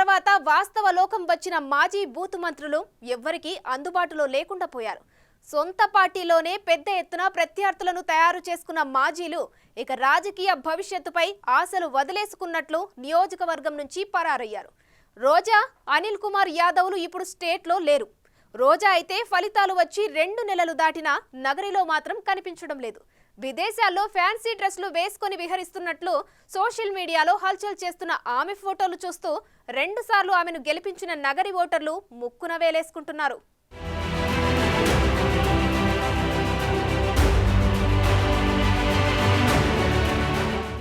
తర్వాత వాస్తవ లోకం వచ్చిన మాజీ బూత్ మంత్రులు ఎవ్వరికీ అందుబాటులో లేకుండా పోయారు. సొంత పార్టీలోనే పెద్ద ఎత్తున ప్రత్యర్థులను తయారు చేసుకున్న మాజీలు ఇక రాజకీయ భవిష్యత్తుపై ఆశలు వదిలేసుకున్నట్లు నియోజకవర్గం నుంచి పరారయ్యారు. రోజా, అనిల్ కుమార్ యాదవ్లు ఇప్పుడు స్టేట్లో లేరు. రోజా అయితే ఫలితాలు వచ్చి 2 నెలలు దాటినా నగరిలో మాత్రం కనిపించడం లేదు. విదేశాల్లో ఫ్యాన్సీ డ్రెస్లు వేసుకొని విహరిస్తున్నట్లు సోషల్ మీడియాలో హల్చల్ చేస్తున్న ఆమె ఫోటోలు చూస్తూ 2 సార్లు ఆమెను గెలిపించిన నగరి ఓటర్లు ముక్కున వేలేసుకుంటున్నారు.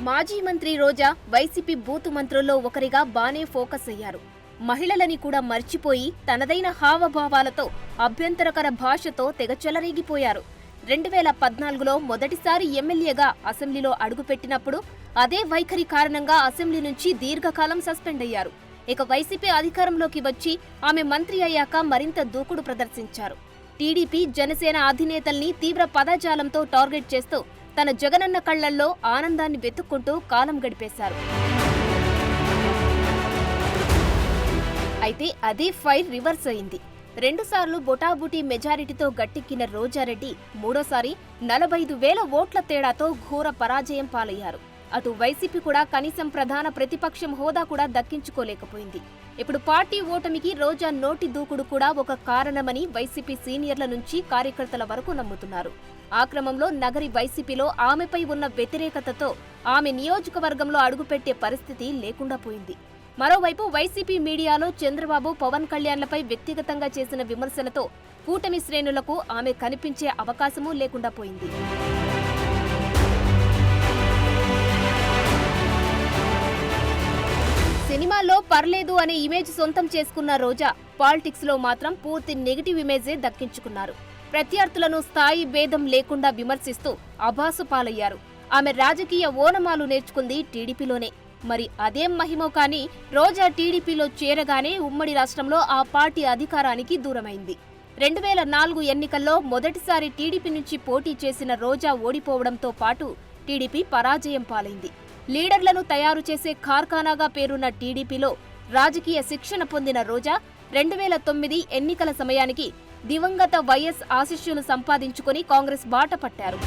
మాజీ మంత్రి రోజా వైసీపీ బూత్ మంత్రుల్లో ఒకరిగా బానే ఫోకస్ అయ్యారు. మహిళలని కూడా మర్చిపోయి తనదైన హావభావాలతో అభ్యంతరకర భాషతో తెగ చెలరేగిపోయారు. 2014లో మొదటిసారి ఎమ్మెల్యేగా అసెంబ్లీలో అడుగుపెట్టినప్పుడు అదే వైఖరి కారణంగా అసెంబ్లీ నుంచి దీర్ఘకాలం సస్పెండ్ అయ్యారు. ఇక వైసీపీ అధికారంలోకి వచ్చి ఆమె మంత్రి అయ్యాక మరింత దూకుడు ప్రదర్శించారు. టీడీపీ, జనసేన అధినేతల్ని తీవ్ర పదజాలంతో టార్గెట్ చేస్తూ తన జగనన్న కళ్లల్లో ఆనందాన్ని వెతుక్కుంటూ కాలం గడిపేశారు. అయితే అదే ఫైర్ రివర్స్ అయింది. 2 సార్లు బొటాబుటీ మెజారిటీతో గట్టెక్కిన రోజారెడ్డి మూడోసారి 45,000 ఓట్ల తేడాతో ఘోర పరాజయం పాలయ్యారు. అటు వైసీపీ కూడా కనీసం ప్రధాన ప్రతిపక్షం హోదా కూడా దక్కించుకోలేకపోయింది. ఇప్పుడు పార్టీ ఓటమికి రోజా నోటి దూకుడు కూడా ఒక కారణమని వైసీపీ సీనియర్ల నుంచి కార్యకర్తల వరకు నమ్ముతున్నారు. ఆ క్రమంలో నగరి వైసీపీలో ఆమెపై ఉన్న వ్యతిరేకతతో ఆమె నియోజకవర్గంలో అడుగుపెట్టే పరిస్థితి లేకుండా పోయింది. మరోవైపు వైసీపీ మీడియాలో చంద్రబాబు, పవన్ కళ్యాణ్లపై వ్యక్తిగతంగా చేసిన విమర్శలతో కూటమి శ్రేణులకు ఆమె కనిపించే అవకాశమూ లేకుండా పోయింది. సినిమాల్లో పర్లేదు అనే ఇమేజ్ సొంతం చేసుకున్న రోజా పాలిటిక్స్ లో మాత్రం పూర్తి నెగిటివ్ ఇమేజే దక్కించుకున్నారు. ప్రత్యర్థులను స్థాయి భేదం లేకుండా విమర్శిస్తూ అభాసు పాలయ్యారు. ఆమె రాజకీయ ఓనమాలు నేర్చుకుంది టీడీపీలోనే. మరి అదేం మహిమో కానీ రోజా టీడీపీలో చేరగానే ఉమ్మడి రాష్ట్రంలో ఆ పార్టీ అధికారానికి దూరమైంది. 2004 ఎన్నికల్లో మొదటిసారి టీడీపీ నుంచి పోటీ చేసిన రోజా ఓడిపోవడంతో పాటు టీడీపీ పరాజయం పాలైంది. లీడర్లను తయారు చేసే కార్ఖానాగా పేరున్న టీడీపీలో రాజకీయ శిక్షణ పొందిన రోజా 2009 ఎన్నికల సమయానికి దివంగత వైఎస్ ఆశీస్సులు సంపాదించుకుని కాంగ్రెస్ బాట పట్టారు.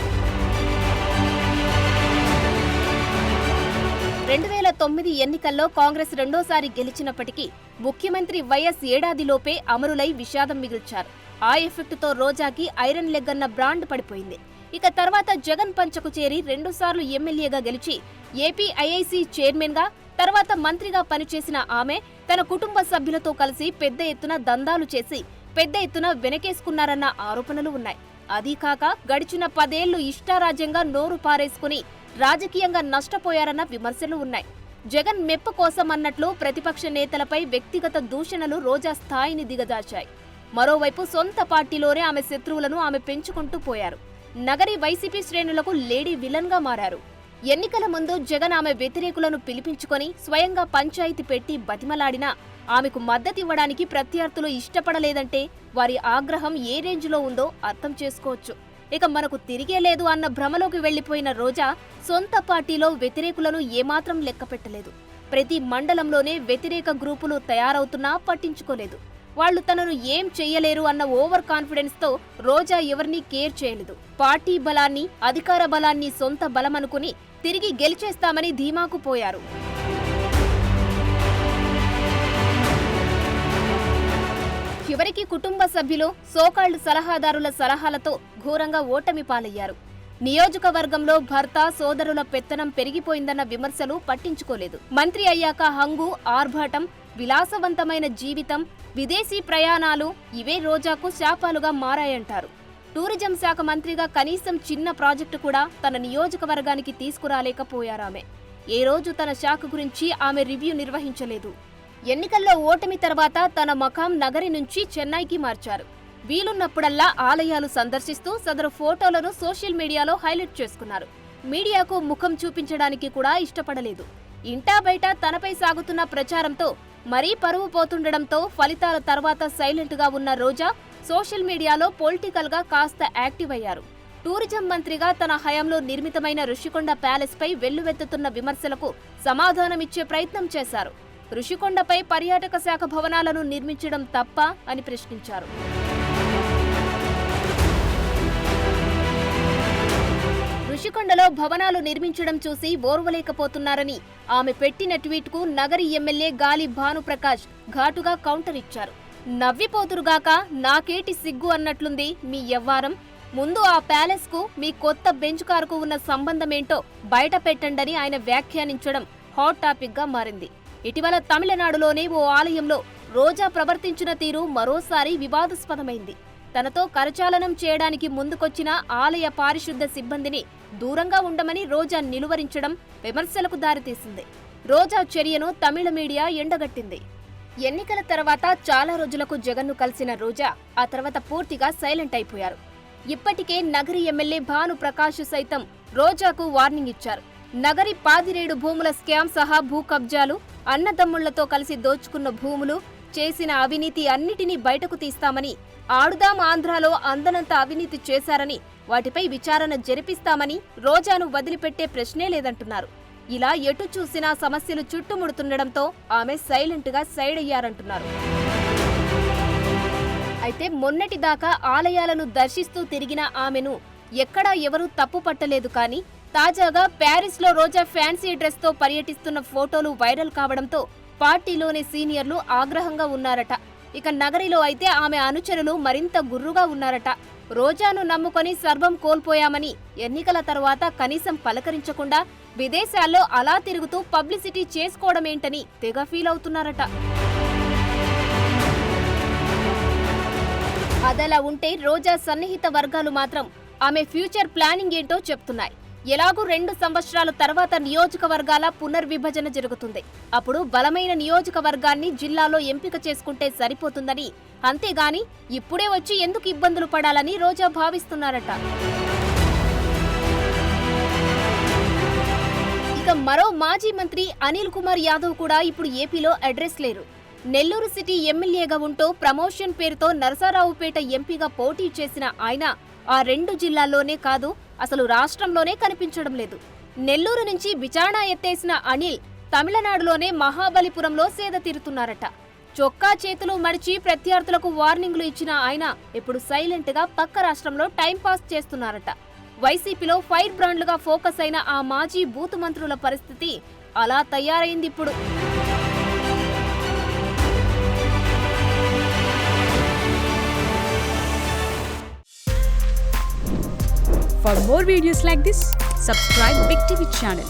2009 ఎన్నికల్లో కాంగ్రెస్ రెండోసారి గెలిచినప్పటికీ ముఖ్యమంత్రి వైఎస్ ఏడాదిలోపే అమరులై విషాదం మిగిల్చారు. ఆ ఎఫెక్టుతో రోజాకి ఐరన్ లెగ్ అన్న బ్రాండ్ పడిపోయింది. ఇక తర్వాత జగన్ పంచకు చేరి 2 సార్లు ఎమ్మెల్యేగా గెలిచి ఏపీ ఐఐసీ చైర్మన్ గా, తర్వాత మంత్రిగా పనిచేసిన ఆమె తన కుటుంబ సభ్యులతో కలిసి పెద్ద ఎత్తున దందాలు చేసి పెద్ద ఎత్తున వెనకేసుకున్నారన్న ఆరోపణలు ఉన్నాయి. అదీ కాక గడిచిన 10 ఏళ్లు ఇష్టారాజ్యంగా నోరు పారేసుకుని రాజకీయంగా నష్టపోయారన్న విమర్శలు ఉన్నాయి. జగన్ మెప్పు కోసం అన్నట్లు ప్రతిపక్ష నేతలపై వ్యక్తిగత దూషణలు రోజా స్థాయిని దిగజార్చాయి. మరోవైపు సొంత పార్టీలోనే ఆమె శత్రువులను ఆమె పెంచుకుంటూ పోయారు. నగరి వైసీపీ శ్రేణులకు లేడీ విలన్ గా మారారు. ఎన్నికల ముందు జగన్ ఆమె వ్యతిరేకులను పిలిపించుకొని స్వయంగా పంచాయతీ పెట్టి బతిమలాడినా ఆమెకు మద్దతివ్వడానికి ప్రత్యర్థులు ఇష్టపడలేదంటే వారి ఆగ్రహం ఏ రేంజ్లో ఉందో అర్థం చేసుకోవచ్చు. ఇక మనకు తిరిగే లేదు అన్న భ్రమలోకి వెళ్లిపోయిన రోజా సొంత పార్టీలో వ్యతిరేకులను ఏమాత్రం లెక్కపెట్టలేదు. ప్రతి మండలంలోనే వ్యతిరేక గ్రూపులు తయారవుతున్నా పట్టించుకోలేదు. వాళ్లు తనను ఏం చెయ్యలేరు అన్న ఓవర్ కాన్ఫిడెన్స్ తో రోజా ఎవరినీ కేర్ చేయలేదు. పార్టీ బలాన్ని, అధికార బలాన్ని సొంత బలమనుకుని తిరిగి గెలిచేస్తామని ధీమాకు పోయారు. చివరికి కుటుంబ సభ్యులు, సోకాల్డ్ సలహాదారుల సలహాలతో ఘోరంగా ఓటమి పాలయ్యారు. నియోజకవర్గంలో భర్త, సోదరుల పెత్తనం పెరిగిపోయిందన్న విమర్శలు పట్టించుకోలేదు. మంత్రి అయ్యాక హంగు, ఆర్భాటం, విలాసవంతమైన జీవితం, విదేశీ ప్రయాణాలు ఇవే రోజాకు శాపాలుగా మారాయంటారు. టూరిజం శాఖ మంత్రిగా కనీసం చిన్న ప్రాజెక్టు కూడా తన నియోజకవర్గానికి తీసుకురాలేకపోయారామె. ఏ రోజు తన శాఖ గురించి ఆమె రివ్యూ నిర్వహించలేదు. ఎన్నికల్లో ఓటమి తర్వాత తన మకాం నగరి నుంచి చెన్నైకి మార్చారు. వీలున్నప్పుడల్లా ఆలయాలు సందర్శిస్తూ సదరు ఫోటోలను సోషల్ మీడియాలో హైలైట్ చేసుకున్నారు. మీడియాకు ముఖం చూపించడానికి కూడా ఇష్టపడలేదు. ఇంటా బయట తనపై సాగుతున్న ప్రచారంతో మరీ పరువు పోతుండడంతో ఫలితాల తర్వాత సైలెంట్ గా ఉన్న రోజా సోషల్ మీడియాలో పొలిటికల్ గా కాస్త యాక్టివ్ అయ్యారు. టూరిజం మంత్రిగా తన హయాంలో నిర్మితమైన ఋషికొండ ప్యాలెస్ పై వెల్లువెత్తుతున్న విమర్శలకు సమాధానమిచ్చే ప్రయత్నం చేశారు. రుషికొండపై పర్యాటక శాఖ భవనాలను నిర్మించడం తప్ప అని ప్రశ్నించారు. రుషికొండలో భవనాలు నిర్మించడం చూసి ఓర్వలేకపోతున్నారని ఆమె పెట్టిన ట్వీట్కు నగరి ఎమ్మెల్యే గాలి భానుప్రకాష్ ఘాటుగా కౌంటర్ ఇచ్చారు. నవ్విపోతురుగాక నాకేటి సిగ్గు అన్నట్లుంది మీ యవ్వారం. ముందు ఆ ప్యాలెస్ కు మీ కొత్త బెంచ్ కారుకు ఉన్న సంబంధమేంటో బయట పెట్టండని ఆయన వ్యాఖ్యానించడం హాట్ టాపిక్ గా మారింది. ఇటీవల తమిళనాడులోనే ఓ ఆలయంలో రోజా ప్రవర్తించిన తీరు మరోసారి వివాదాస్పదమైంది. తనతో కరచాలనం చేయడానికి ముందుకొచ్చిన ఆలయ పారిశుద్ధ సిబ్బందిని దూరంగా ఉండమని రోజా నిలువరించడం విమర్శలకు దారితీసింది. రోజా చర్యను తమిళ మీడియా ఎండగట్టింది. ఎన్నికల తర్వాత చాలా రోజులకు జగన్ను కలిసిన రోజా ఆ తర్వాత పూర్తిగా సైలెంట్ అయిపోయారు. ఇప్పటికే నగరి ఎమ్మెల్యే భానుప్రకాష్ సైతం రోజాకు వార్నింగ్ ఇచ్చారు. నగరి పాదిరేడు భూముల స్కామ్ సహా భూ కబ్జాలు, అన్నదమ్ముళ్లతో కలిసి దోచుకున్న భూములు, చేసిన అవినీతి అన్నిటినీ బయటకు తీస్తామని, ఆడుదాం ఆంధ్రాలో అందనంత అవినీతి చేశారని, వాటిపై విచారణ జరిపిస్తామని రోజాను వదిలిపెట్టే ప్రశ్నే లేదంటున్నారు. ఇలా ఎటు చూసినా సమస్యలు చుట్టుముడుతుండడంతో ఆమె సైలెంట్ గా సైడ్ అయ్యారంటున్నారు. అయితే మొన్నటిదాకా ఆలయాలను దర్శిస్తూ తిరిగిన ఆమెను ఎక్కడా ఎవరూ తప్పు పట్టలేదు. కానీ తాజాగా ప్యారిస్ లో రోజా ఫ్యాన్సీ డ్రెస్ తో పర్యటిస్తున్న ఫోటోలు వైరల్ కావడంతో పార్టీలోని సీనియర్లు ఆగ్రహంగా ఉన్నారట. ఇక నగరిలో అయితే ఆమె అనుచరులు మరింత గుర్రుగా ఉన్నారట. రోజాను నమ్ముకొని సర్వం కోల్పోయామని, ఎన్నికల తర్వాత కనీసం పలకరించకుండా విదేశాల్లో అలా తిరుగుతూ పబ్లిసిటీ చేసుకోవడమేంటని తెగ ఫీల్ అవుతున్నారట. అదలా ఉంటే రోజా సన్నిహిత వర్గాలు మాత్రం ఆమె ఫ్యూచర్ ప్లానింగ్ ఏంటో చెప్తున్నాయి. ఎలాగూ 2 సంవత్సరాల తర్వాత నియోజకవర్గాల పునర్విభజన జరుగుతుంది. అప్పుడు బలమైన నియోజకవర్గాన్ని జిల్లాలో ఎంపిక చేసుకుంటే సరిపోతుందని, అంతేగాని ఇప్పుడే వచ్చి ఎందుకు ఇబ్బందులు పడాలని రోజా భావిస్తున్నారట. ఇక మరో మాజీ మంత్రి అనిల్ కుమార్ యాదవ్ కూడా ఇప్పుడు ఏపీలో అడ్రస్ లేరు. నెల్లూరు సిటీ ఎమ్మెల్యేగా ఉంటూ ప్రమోషన్ పేరుతో నరసరావుపేట ఎంపీగా పోటీ చేసిన ఆయన ఆ 2 జిల్లాల్లోనే కాదు, అసలు రాష్ట్రంలోనే కనిపించడం లేదు. నెల్లూరు నుంచి బిచాణా ఎత్తేసిన అనిల్ తమిళనాడులోనే మహాబలిపురంలో సేద తీరుతున్నారట. చొక్కా చేతులు మడిచి ప్రత్యర్థులకు వార్నింగ్లు ఇచ్చిన ఆయన ఇప్పుడు సైలెంట్ గా పక్క రాష్ట్రంలో టైంపాస్ చేస్తున్నారట. వైసీపీలో ఫైర్ బ్రాండ్లుగా ఫోకస్ అయిన ఆ మాజీ బూతు మంత్రుల పరిస్థితి అలా తయారైంది ఇప్పుడు. For more videos like this, subscribe Big TV channel.